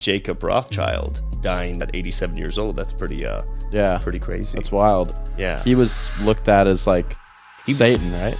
Jacob Rothschild dying at 87 years old. That's pretty crazy. That's wild. Yeah. He was looked at as like Satan, right?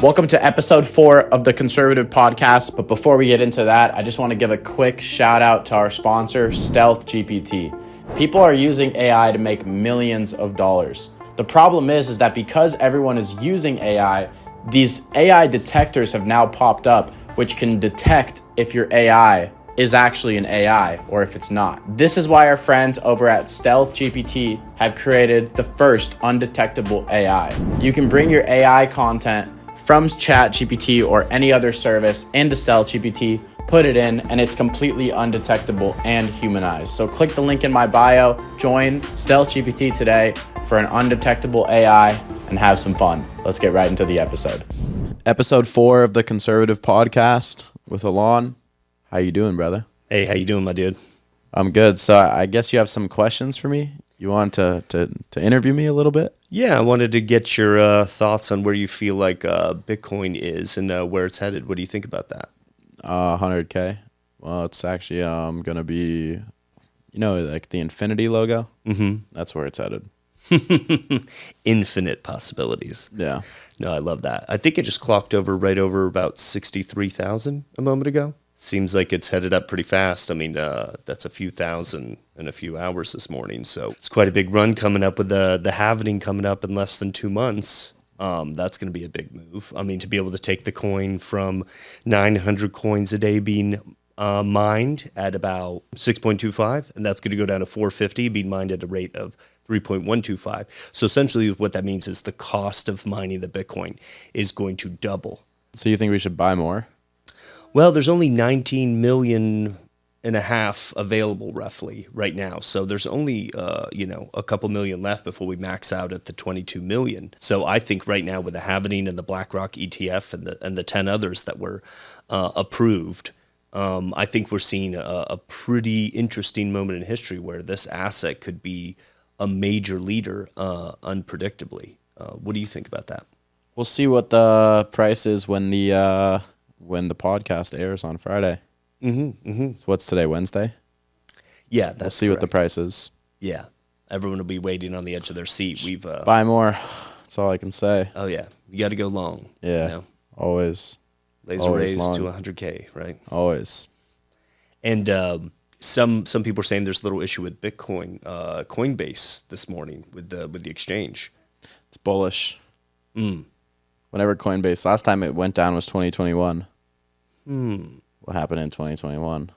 Welcome to episode 4 of the Conservative Podcast. But before we get into that, I just want to give a quick shout out to our sponsor, Stealth GPT. People are using AI to make millions of dollars. The problem is that because everyone is using AI, these AI detectors have now popped up, which can detect if your AI is actually an AI or if it's not. This is why our friends over at Stealth GPT have created the first undetectable AI. You can bring your AI content from ChatGPT or any other service into Stealth GPT, put it in, and it's completely undetectable and humanized. So click the link in my bio, join Stealth GPT today for an undetectable AI and have some fun. Let's get right into the episode. Episode 4 of the Conservative Podcast with Alon. How you doing, brother? Hey, how you doing, my dude? I'm good. So I guess you have some questions for me? You want to interview me a little bit? Yeah, I wanted to get your thoughts on where you feel like Bitcoin is and where it's headed. What do you think about that? 100K. Well, it's actually going to be, like the infinity logo? Mm-hmm. That's where it's headed. Infinite possibilities. Yeah. No, I love that. I think it just clocked right over about 63,000 a moment ago. Seems like it's headed up pretty fast. I mean, that's a few thousand in a few hours this morning. So it's quite a big run coming up with the halvening coming up in less than 2 months. That's going to be a big move. I mean, to be able to take the coin from 900 coins a day being mined at about 6.25, and that's going to go down to 450 being mined at a rate of 3.125. So essentially what that means is the cost of mining the Bitcoin is going to double. So you think we should buy more? Well, there's only 19 million and a half available roughly right now. So there's only, a couple million left before we max out at the 22 million. So I think right now with the halvening and the BlackRock ETF and the 10 others that were approved, I think we're seeing a pretty interesting moment in history where this asset could be a major leader unpredictably. What do you think about that? We'll see what the price is when the podcast airs on Friday. Mm-hmm, mm-hmm. So what's today, Wednesday? Yeah, that's We'll see correct. what the price is. Yeah, everyone will be waiting on the edge of their seat. We've buy more. That's all I can say. Oh yeah, you got to go long. Yeah, always. Laser always raise long. to 100K, right? Always. And some people are saying there's a little issue with Bitcoin, Coinbase this morning with the exchange. It's bullish. Whenever Coinbase, last time it went down was 2021. What happened in 2021?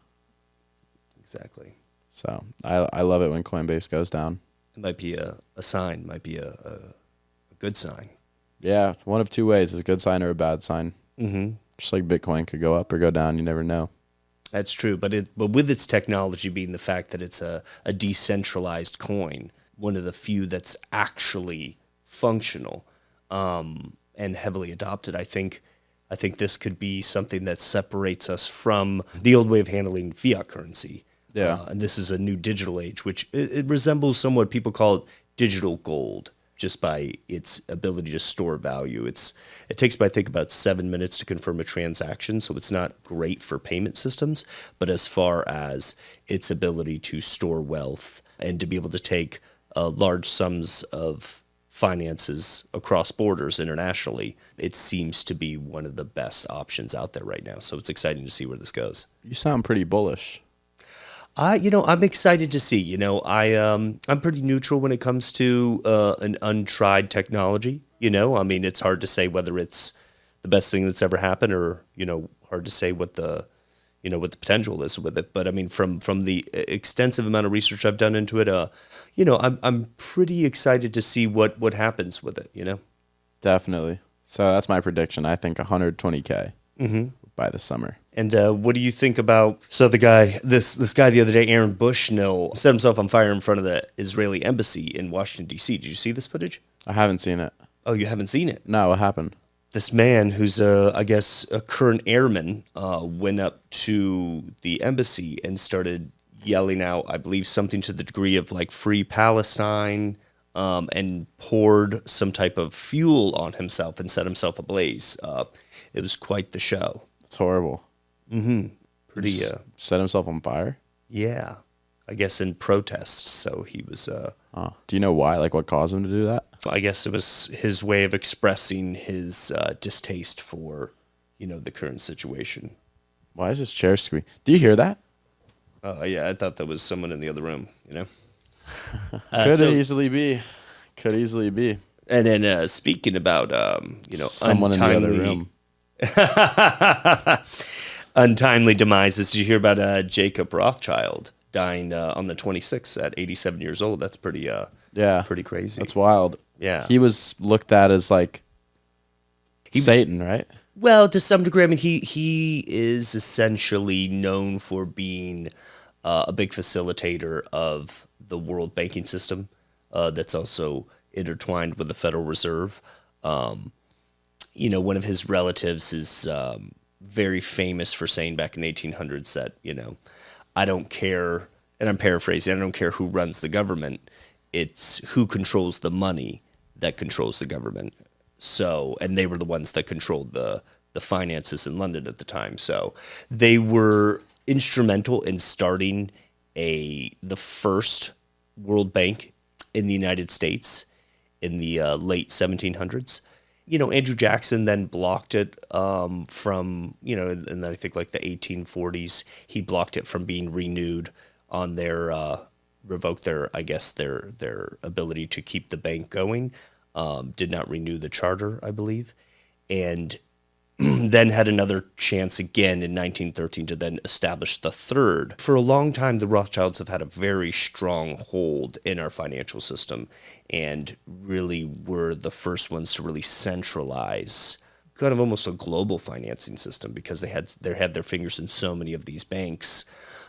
Exactly. So I love it when Coinbase goes down. It might be a sign, might be a good sign. Yeah, one of two ways, is a good sign or a bad sign. Mm-hmm. Just like Bitcoin could go up or go down, you never know. That's true, but with its technology being the fact that it's a decentralized coin, one of the few that's actually functional and heavily adopted, I think this could be something that separates us from the old way of handling fiat currency. Yeah. And this is a new digital age, which it resembles somewhat people call it digital gold, just by its ability to store value. It takes, I think, about 7 minutes to confirm a transaction, so it's not great for payment systems. But as far as its ability to store wealth and to be able to take large sums of finances across borders internationally, it seems to be one of the best options out there right now. So it's exciting to see where this goes. You sound pretty bullish. I'm excited to see. I'm pretty neutral when it comes to an untried technology. I mean, it's hard to say whether it's the best thing that's ever happened, or hard to say what the potential is with it. But I mean, from the extensive amount of research I've done into it, I'm pretty excited to see what happens with it. Definitely. So that's my prediction. I think 120K by the summer. And what do you think about the guy, this guy the other day, Aaron Bushnell, set himself on fire in front of the Israeli embassy in Washington, D.C. Did you see this footage? I haven't seen it. Oh, you haven't seen it? No, what happened? this man who's I guess a current airman went up to the embassy and started yelling out, I believe something to the degree of like "Free Palestine," and poured some type of fuel on himself and set himself ablaze. It was quite the show. It's horrible. Pretty, Set himself on fire. yeah, I guess in protest. So he was. Oh, do you know why? Like, what caused him to do that? I guess it was his way of expressing his distaste for, the current situation. Why is this chair squeak? Do you hear that? Yeah, I thought that was someone in the other room. Could easily be. Could easily be. And then speaking about, Someone in the other room. untimely demises. Did you hear about Jacob Rothschild dying on the 26th at 87 years old? That's pretty pretty crazy. That's wild. Yeah. He was looked at as like Satan, right? Well, to some degree, I mean, he is essentially known for being a big facilitator of the world banking system that's also intertwined with the Federal Reserve. One of his relatives is very famous for saying back in the 1800s that, I don't care, and I'm paraphrasing, I don't care who runs the government, it's who controls the money that controls the government. So, and they were the ones that controlled the finances in London at the time. So they were instrumental in starting the first World Bank in the United States in the late 1700s. Andrew Jackson then blocked it from, and then I think like the 1840s, he blocked it from being renewed on revoked their ability to keep the bank going. Did not renew the charter, I believe, and then had another chance again in 1913 to then establish the third. For a long time, the Rothschilds have had a very strong hold in our financial system and really were the first ones to really centralize kind of almost a global financing system because they had their fingers in so many of these banks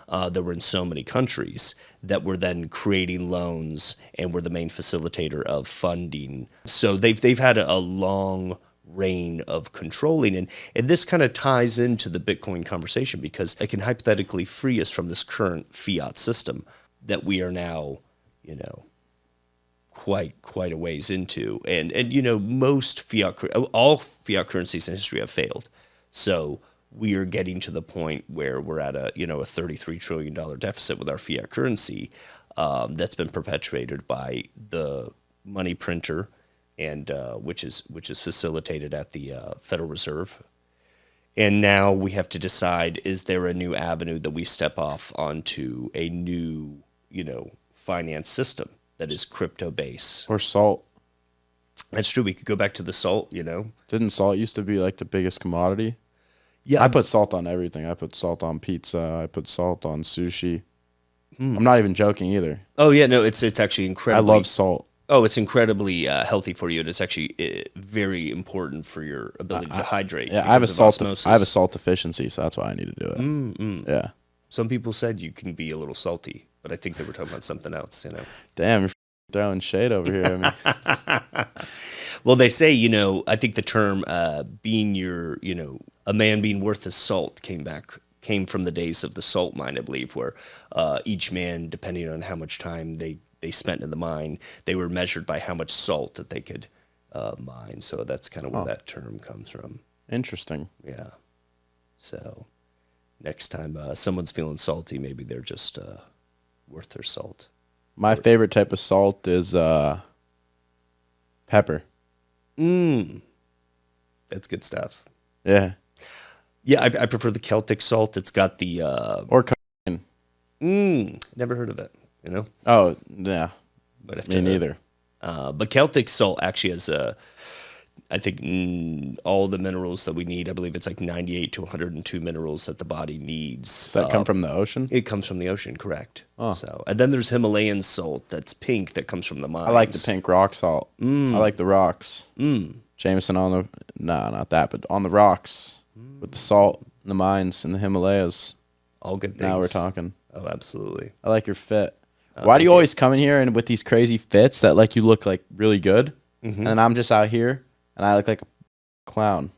that were in so many countries that were then creating loans and were the main facilitator of funding. So they've had a long reign of controlling, and this kind of ties into the Bitcoin conversation because it can hypothetically free us from this current fiat system that we are now, quite a ways into, and most all fiat currencies in history have failed. So we are getting to the point where we're at a $33 trillion deficit with our fiat currency that's been perpetuated by the money printer, and which is facilitated at the Federal Reserve. And now we have to decide: is there a new avenue that we step off onto a new finance system that is crypto based Or salt? That's true. We could go back to the salt. Didn't salt used to be like the biggest commodity? Yeah, I put salt on everything. I put salt on pizza. I put salt on sushi. I'm not even joking either. Oh yeah, no, it's actually incredibly. I love salt. Oh, it's incredibly healthy for you, and it's actually very important for your ability to hydrate. Yeah, I have a salt. Osmosis. I have a salt deficiency, so that's why I need to do it. Yeah. Some people said you can be a little salty, but I think they were talking about something else. Damn, you're throwing shade over here at me. Well, they say I think the term being a man being worth his salt came from the days of the salt mine, I believe, where each man, depending on how much time they spent in the mine, they were measured by how much salt that they could mine. So that's kind of where that term comes from. Interesting. Yeah. So next time someone's feeling salty, maybe they're just worth their salt. My favorite type of salt is pepper. That's good stuff. Yeah. Yeah, I prefer the Celtic salt. It's got the Or cocaine. Never heard of it. Oh, yeah. But Me neither. But Celtic salt actually has I think all the minerals that we need. I believe it's like 98 to 102 minerals that the body needs. Does that come from the ocean? It comes from the ocean, correct. Oh. So, and then there's Himalayan salt that's pink that comes from the mines. I like the pink rock salt. I like the rocks. Jameson on the... No, not that, but on the rocks. With the salt in the mines in the Himalayas. All good things. Now we're talking. Oh, absolutely. I like your fit. Why do you always come in here and with these crazy fits that like you look like really good, and then I'm just out here and I look like a clown.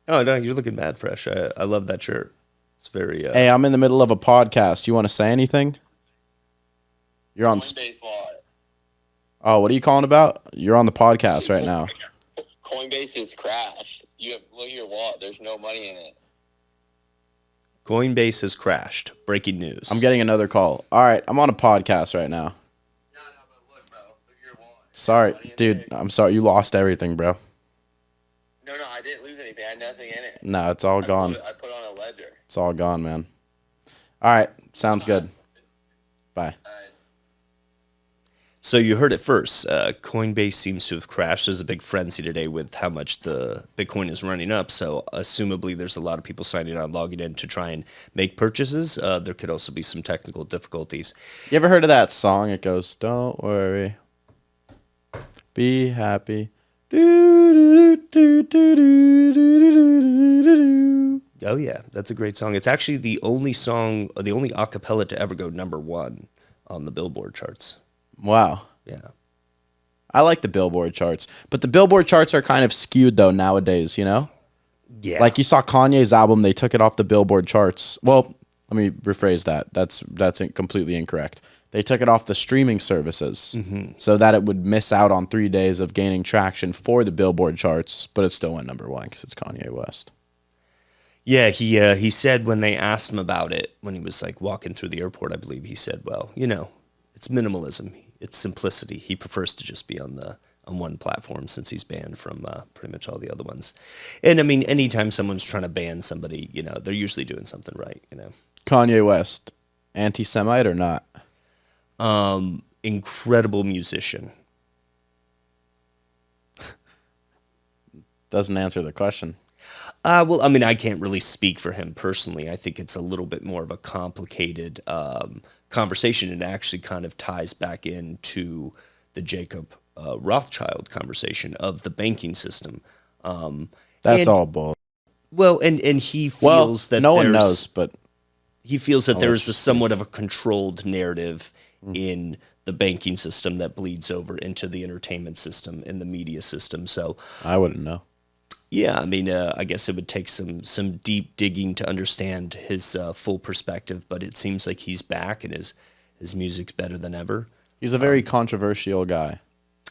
Oh no, you're looking mad fresh. I love that shirt. It's very. Hey, I'm in the middle of a podcast. You want to say anything? You're on. Coinbase wallet. Oh, what are you calling about? You're on the podcast right now. Coinbase is crashed. Look at your wallet. There's no money in it. Coinbase has crashed. Breaking news. I'm getting another call. All right, I'm on a podcast right now. No, but look, bro. Look at your wallet. Sorry, dude. I'm sorry. You lost everything, bro. No, I didn't lose anything. I had nothing in it. No, it's all gone. I put on a ledger. It's all gone, man. All right, sounds good. Bye. So you heard it first. Coinbase seems to have crashed. There's a big frenzy today with how much the Bitcoin is running up. So assumably there's a lot of people signing on, logging in to try and make purchases. There could also be some technical difficulties. You ever heard of that song? It goes, "Don't worry, be happy." Oh yeah, that's a great song. It's actually the only song, the only a cappella to ever go #1 on the Billboard charts. Wow. Yeah. I like the Billboard charts, but the Billboard charts are kind of skewed though nowadays, you know? Yeah. Like you saw Kanye's album, they took it off the Billboard charts. Well, let me rephrase that. That's completely incorrect. They took it off the streaming services so that it would miss out on 3 days of gaining traction for the Billboard charts, but it still went #1 because it's Kanye West. Yeah, he said when they asked him about it, when he was like walking through the airport, I believe he said, well, you know, it's minimalism. It's simplicity. He prefers to just be on one platform since he's banned from pretty much all the other ones. And I mean, anytime someone's trying to ban somebody, you know, they're usually doing something right, you know. Kanye West, anti-Semite or not? Incredible musician. Doesn't answer the question. Well, I mean, I can't really speak for him personally. I think it's a little bit more of a complicated conversation. It actually kind of ties back into the Jacob Rothschild conversation of the banking system. That's all bull. Well, and he feels that no one knows, but he feels that there's a somewhat of a controlled narrative in the banking system that bleeds over into the entertainment system and the media system. So I wouldn't know. Yeah, I mean, I guess it would take some deep digging to understand his full perspective, but it seems like he's back and his music's better than ever. He's a very controversial guy.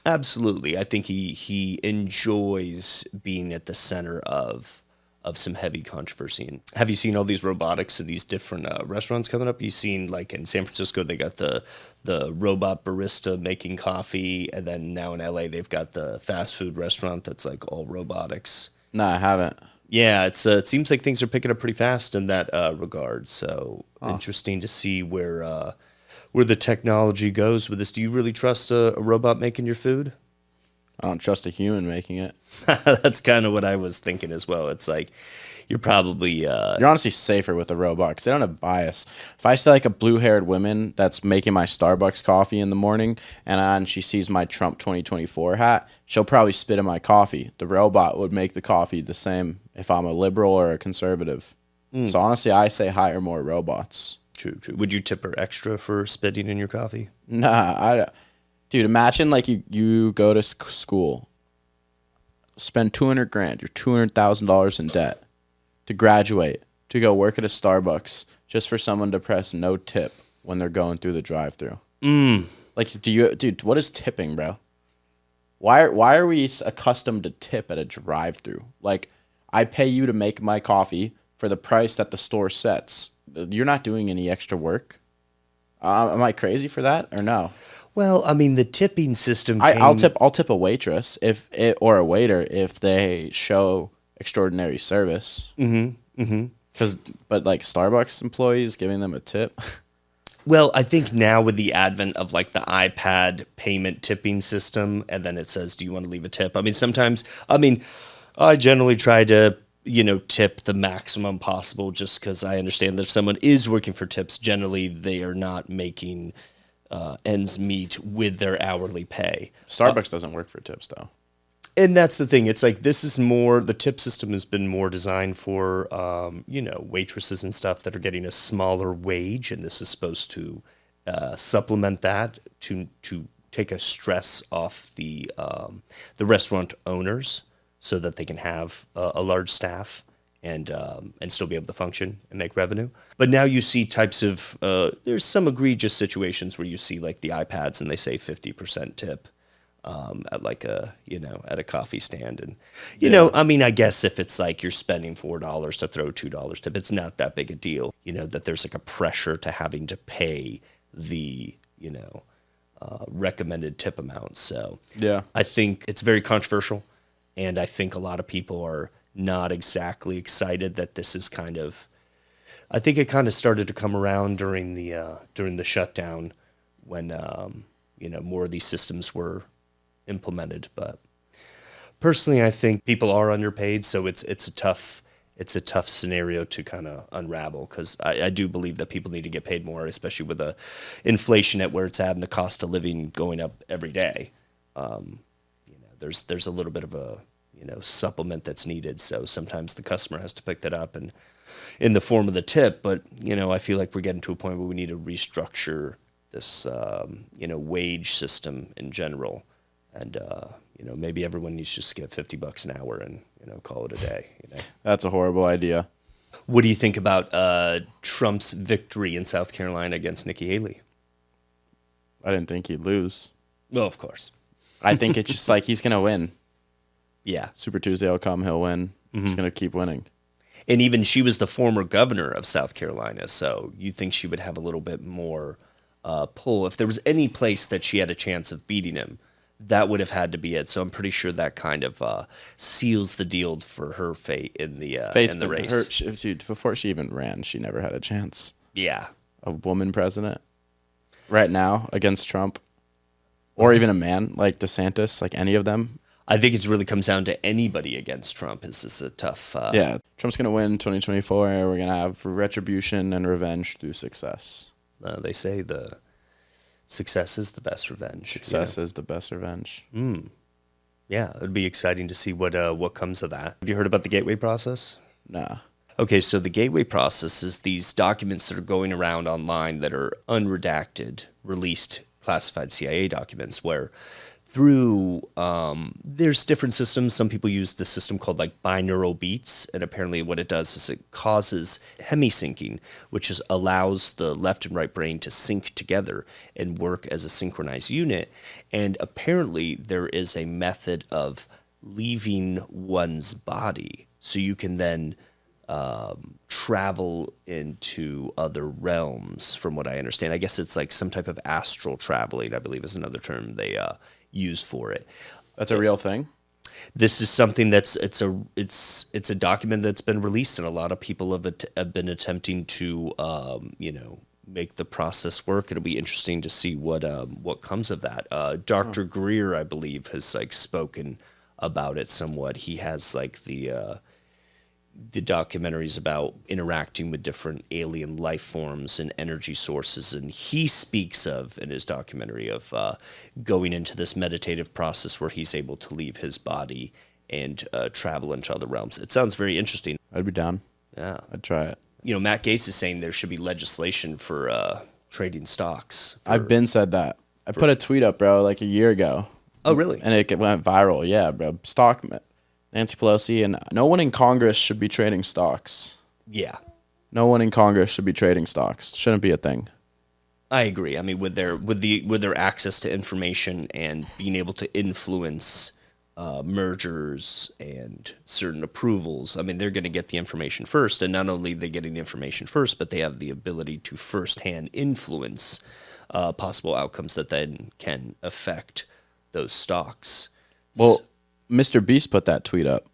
Absolutely. I think he enjoys being at the center of some heavy controversy. And have you seen all these robotics in these different restaurants coming up? You've seen, like in San Francisco, they got the robot barista making coffee, and then now in LA they've got the fast food restaurant that's like all robotics. No, I haven't. Yeah, it seems like things are picking up pretty fast in that regard. So interesting to see where the technology goes with this. Do you really trust a robot making your food? I don't trust a human making it. That's kind of what I was thinking as well. It's like you're probably You're honestly safer with a robot because they don't have bias. If I see like a blue-haired woman that's making my Starbucks coffee in the morning and she sees my Trump 2024 hat, she'll probably spit in my coffee. The robot would make the coffee the same if I'm a liberal or a conservative. So honestly, I say hire more robots. True. Would you tip her extra for spitting in your coffee? Nah, dude, imagine like you go to school, spend $200,000, you're $200,000 in debt to graduate, to go work at a Starbucks just for someone to press no tip when they're going through the drive-through. Like, dude, what is tipping, bro? Why are we accustomed to tip at a drive-through? Like, I pay you to make my coffee for the price that the store sets. You're not doing any extra work. Am I crazy for that or no? Well, I mean, the tipping system. I'll tip a waitress or a waiter if they show extraordinary service. But like Starbucks employees giving them a tip. Well, I think now with the advent of like the iPad payment tipping system, and then it says, "Do you want to leave a tip?" I mean, sometimes, I generally try to tip the maximum possible, just because I understand that if someone is working for tips, generally they are not making ends meet with their hourly pay. Starbucks doesn't work for tips though. And that's the thing. It's like the tip system has been more designed for, waitresses and stuff that are getting a smaller wage, and this is supposed to supplement that to take a stress off the restaurant owners. so that they can have a large staff and still be able to function and make revenue. But now you see types of there's some egregious situations where you see like the iPads and they say 50% tip at like at a coffee stand, and I mean, I guess if it's like you're spending $4 to throw $2 tip, it's not that big a deal. That there's like a pressure to having to pay the recommended tip amount. So Yeah. I think it's very controversial, and I think a lot of people are not exactly excited that this is kind of. I think it kind of started to come around during the shutdown when more of these systems were implemented. But personally, I think people are underpaid, so it's a tough scenario to kind of unravel, because I do believe that people need to get paid more, especially with the inflation at where it's at and the cost of living going up every day. There's a little bit of a supplement that's needed, so sometimes the customer has to pick that up and in the form of the tip. But I feel like we're getting to a point where we need to restructure this wage system in general, and maybe everyone needs to just get $50 an hour and call it a day. That's a horrible idea. What do you think about Trump's victory in South Carolina against Nikki Haley? I didn't think he'd lose. Well, of course. I think it's just like he's going to win. Yeah. Super Tuesday will come, he'll win. He's going to keep winning. And even she was the former governor of South Carolina, so you think she would have a little bit more pull. If there was any place that she had a chance of beating him, that would have had to be it. So I'm pretty sure that kind of seals the deal for her fate in the race. Dude, before she even ran, she never had a chance. Yeah. A woman president right now against Trump, or even a man like DeSantis, like any of them. I think it really comes down to anybody against Trump. Is this a tough... Yeah, Trump's going to win 2024. We're going to have retribution and revenge through success. They say the success is the best revenge. Success is the best revenge. Yeah, it'd be exciting to see what comes of that. Have you heard about the gateway process? Nah. Okay, so the gateway process is these documents that are going around online that are unredacted, released, classified CIA documents, where through there's different systems. Some people use the system called like binaural beats, and apparently what it does is it causes hemisyncing, which allows the left and right brain to sync together and work as a synchronized unit. And apparently there is a method of leaving one's body, so you can then travel into other realms, from what I understand. I guess it's like some type of astral traveling, I believe is another term they use for it. That's a real thing? This is something it's a document that's been released, and a lot of people have been attempting to make the process work. It'll be interesting to see what comes of that. Dr. Greer, I believe, has like spoken about it somewhat. He has like the documentaries about interacting with different alien life forms and energy sources, and he speaks of in his documentary of going into this meditative process where he's able to leave his body and travel into other realms. It sounds very interesting. I'd be down. Yeah, I'd try it. Matt Gaetz is saying there should be legislation for trading stocks. I've been said that. I put a tweet up, bro, like a year ago. Oh, really? And it went viral. Yeah, bro. Nancy Pelosi, and no one in Congress should be trading stocks. Yeah. No one in Congress should be trading stocks. Shouldn't be a thing. I agree. I mean, with their access to information and being able to influence mergers and certain approvals, I mean, they're going to get the information first. And not only are they getting the information first, but they have the ability to firsthand influence possible outcomes that then can affect those stocks. Well, Mr. Beast put that tweet up.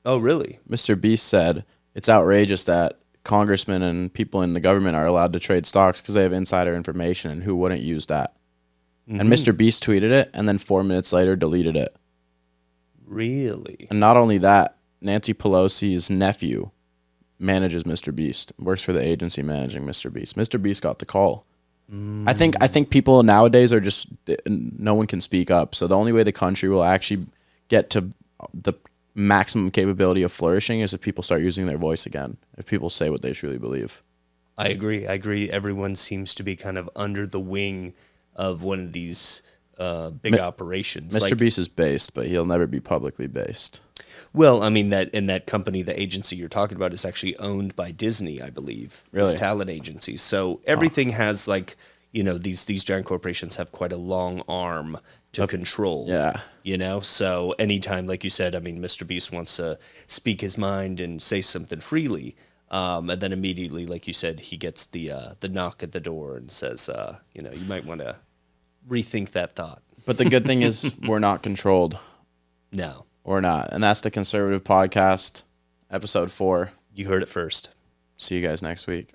Oh, really? Mr. Beast said it's outrageous that congressmen and people in the government are allowed to trade stocks because they have insider information, and who wouldn't use that? Mm-hmm. And Mr. Beast tweeted it, and then 4 minutes later deleted it. Really? And not only that, Nancy Pelosi's nephew manages Mr. Beast, works for the agency managing Mr. Beast. Mr. Beast got the call. I think people nowadays are just, no one can speak up. So the only way the country will actually get to the maximum capability of flourishing is if people start using their voice again, if people say what they truly believe. I agree. Everyone seems to be kind of under the wing of one of these big operations. Mr. Beast is based, but he'll never be publicly based. Well, I mean that company, the agency you're talking about, is actually owned by Disney, I believe. Really? This talent agency. So everything has like, these giant corporations have quite a long arm to control. Yeah. So anytime, like you said, I mean, Mr. Beast wants to speak his mind and say something freely, and then immediately, like you said, he gets the knock at the door and says, you might want to rethink that thought. But the good thing is we're not controlled. No. We're not. And that's the Conservative Podcast, episode 4. You heard it first. See you guys next week.